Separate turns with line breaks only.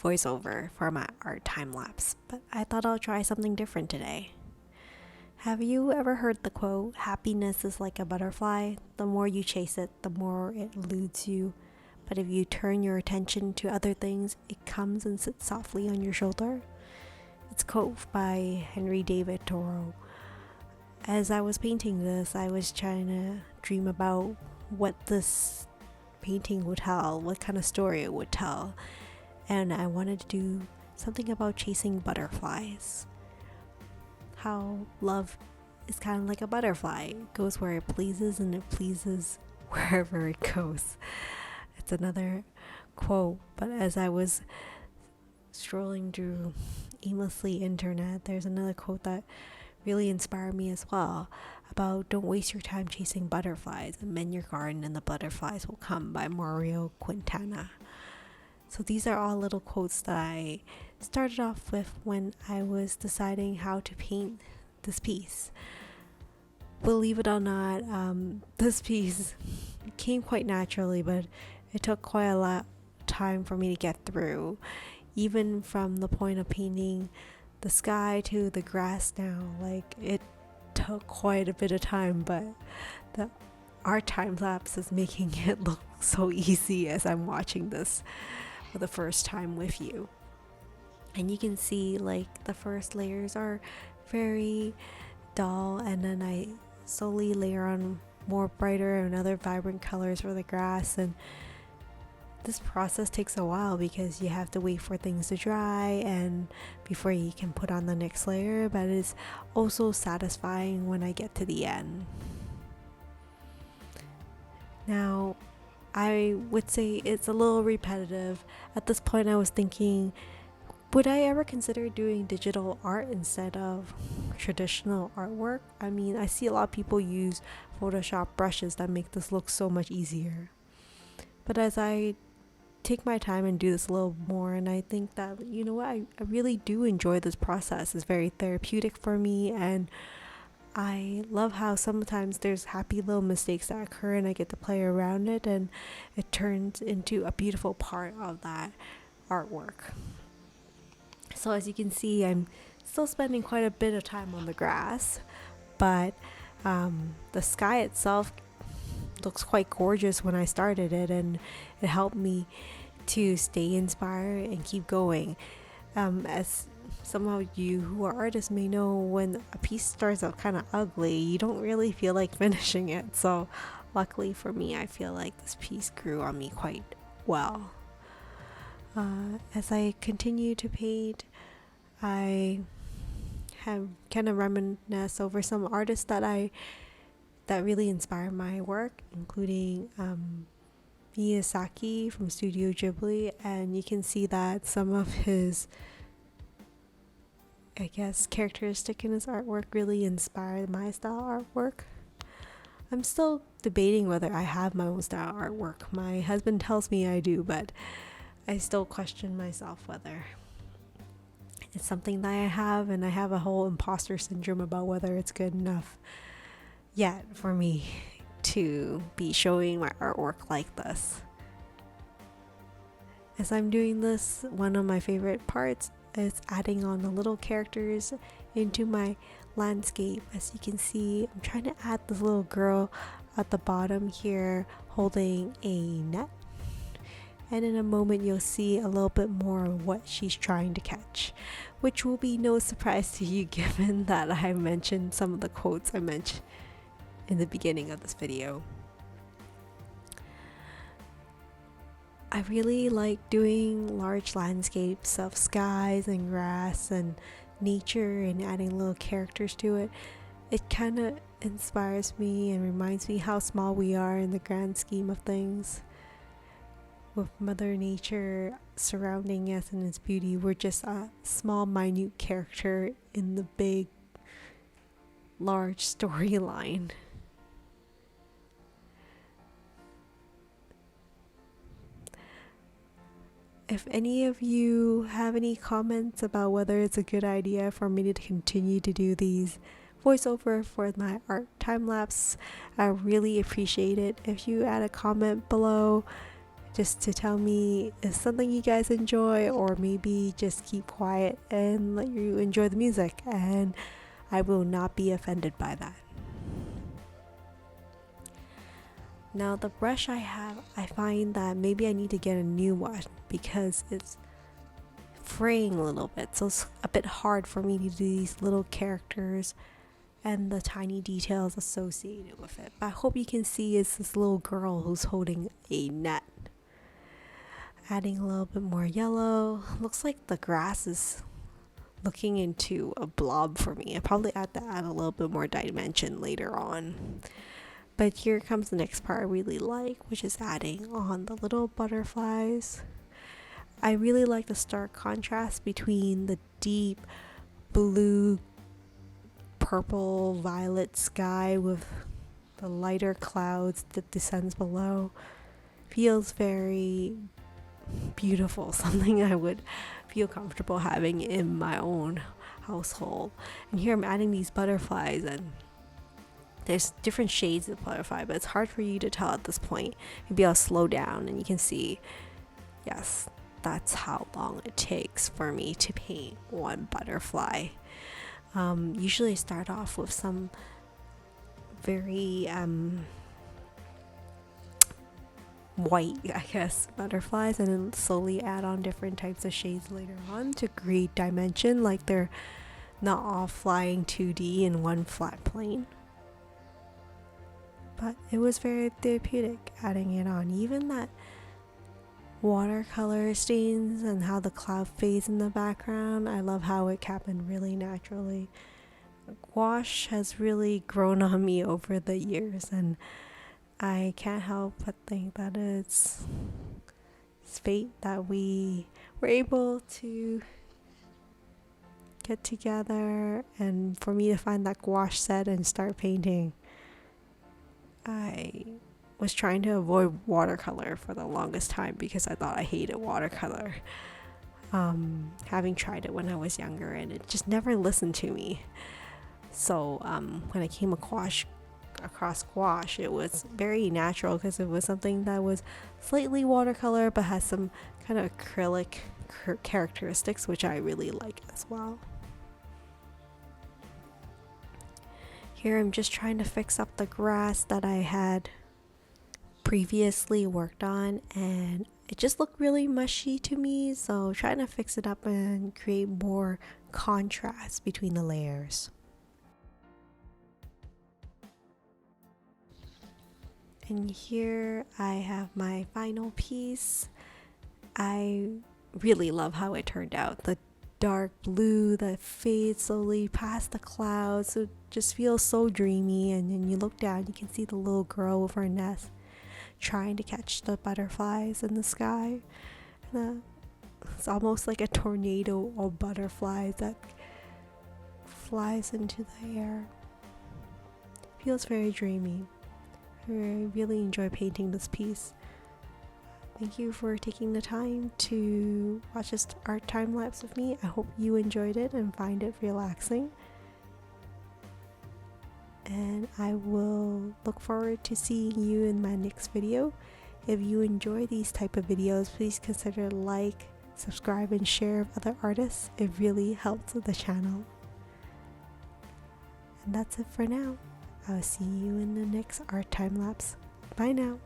voiceover for my art time lapse, but I thought I'll try something different today. Have you ever heard the quote, happiness is like a butterfly? The more you chase it, the more it eludes you. But if you turn your attention to other things, it comes and sits softly on your shoulder. It's a quote by Henry David Thoreau. As I was painting this, I was trying to dream about what this painting would tell, what kind of story it would tell. And I wanted to do something about chasing butterflies. How love is kind of like a butterfly. It goes where it pleases and it pleases wherever it goes. It's another quote, but as I was strolling through aimlessly internet, there's another quote that really inspired me as well about don't waste your time chasing butterflies and mend your garden and the butterflies will come by Mario Quintana. So these are all little quotes that I started off with when I was deciding how to paint this piece. Believe it or not, this piece came quite naturally, but it took quite a lot of time for me to get through. Even from the point of painting the sky to the grass now, like it took quite a bit of time, but the art time lapse is making it look so easy as I'm watching this for the first time with you. And you can see like the first layers are very dull, and then I slowly layer on more brighter and other vibrant colors for the grass. And this process takes a while because you have to wait for things to dry and before you can put on the next layer, but it's also satisfying when I get to the end. Now, I would say it's a little repetitive. At this point I was thinking, would I ever consider doing digital art instead of traditional artwork? I mean, I see a lot of people use Photoshop brushes that make this look so much easier. But as I take my time and do this a little more, and I think that, you know what, I really do enjoy this process. It's very therapeutic for me, and I love how sometimes there's happy little mistakes that occur and I get to play around it and it turns into a beautiful part of that artwork. So as you can see, I'm still spending quite a bit of time on the grass, but the sky itself looks quite gorgeous when I started it, and it helped me to stay inspired and keep going. As some of you who are artists may know, when a piece starts out kind of ugly, you don't really feel like finishing it. So luckily for me, I feel like this piece grew on me quite well. As I continue to paint, I have kind of reminisced over some artists that really inspire my work, including Miyazaki from Studio Ghibli, and you can see that some of his, I guess, characteristic in his artwork really inspired my style artwork. I'm still debating whether I have my own style artwork. My husband tells me I do, but I still question myself whether it's something that I have, and I have a whole imposter syndrome about whether it's good enough yet for me to be showing my artwork like this. As I'm doing this, one of my favorite parts is adding on the little characters into my landscape. As you can see, I'm trying to add this little girl at the bottom here holding a net, and in a moment you'll see a little bit more of what she's trying to catch, which will be no surprise to you given that I mentioned some of the quotes I mentioned in the beginning of this video. I really like doing large landscapes of skies and grass and nature and adding little characters to it. It kind of inspires me and reminds me how small we are in the grand scheme of things. With Mother Nature surrounding us in its beauty, we're just a small, minute character in the big, large storyline. If any of you have any comments about whether it's a good idea for me to continue to do these voiceover for my art time lapse, I really appreciate it if you add a comment below. just to tell me if something you guys enjoy, or maybe just keep quiet and let you enjoy the music, and I will not be offended by that. Now the brush I have, I find that maybe I need to get a new one because it's fraying a little bit, so it's a bit hard for me to do these little characters and the tiny details associated with it. But I hope you can see it's this little girl who's holding a net. Adding a little bit more yellow. Looks like the grass is looking into a blob for me. I probably have to add a little bit more dimension later on. But here comes the next part I really like, which is adding on the little butterflies. I really like the stark contrast between the deep blue, purple, violet sky with the lighter clouds that descends below. Feels very beautiful, something I would feel comfortable having in my own household. And here I'm adding these butterflies, and there's different shades of butterfly, but it's hard for you to tell at this point. Maybe I'll slow down and you can see, yes, that's how long it takes for me to paint one butterfly. Usually I start off with some very white, I guess, butterflies, and then slowly add on different types of shades later on to create dimension, like they're not all flying 2D in one flat plane. But it was very therapeutic adding it on. Even that watercolor stains and how the cloud fades in the background, I love how it happened really naturally. Gouache has really grown on me over the years, and I can't help but think that it's fate that we were able to get together, and for me to find that gouache set and start painting. I was trying to avoid watercolor for the longest time because I thought I hated watercolor, having tried it when I was younger, and it just never listened to me. So when I came across gouache, it was very natural because it was something that was slightly watercolor but has some kind of acrylic characteristics, which I really like as well. Here I'm just trying to fix up the grass that I had previously worked on, and it just looked really mushy to me, so trying to fix it up and create more contrast between the layers. And here I have my final piece. I really love how it turned out. The dark blue that fades slowly past the clouds, so it just feels so dreamy. And then you look down, you can see the little girl with her nest trying to catch the butterflies in the sky. And it's almost like a tornado of butterflies that flies into the air. Feels very dreamy. I really enjoy painting this piece. Thank you for taking the time to watch this art time lapse with me. I hope you enjoyed it and find it relaxing. And I will look forward to seeing you in my next video. If you enjoy these type of videos, please consider like, subscribe, and share with other artists. It really helps with the channel. And that's it for now. I'll see you in the next art time lapse. Bye now.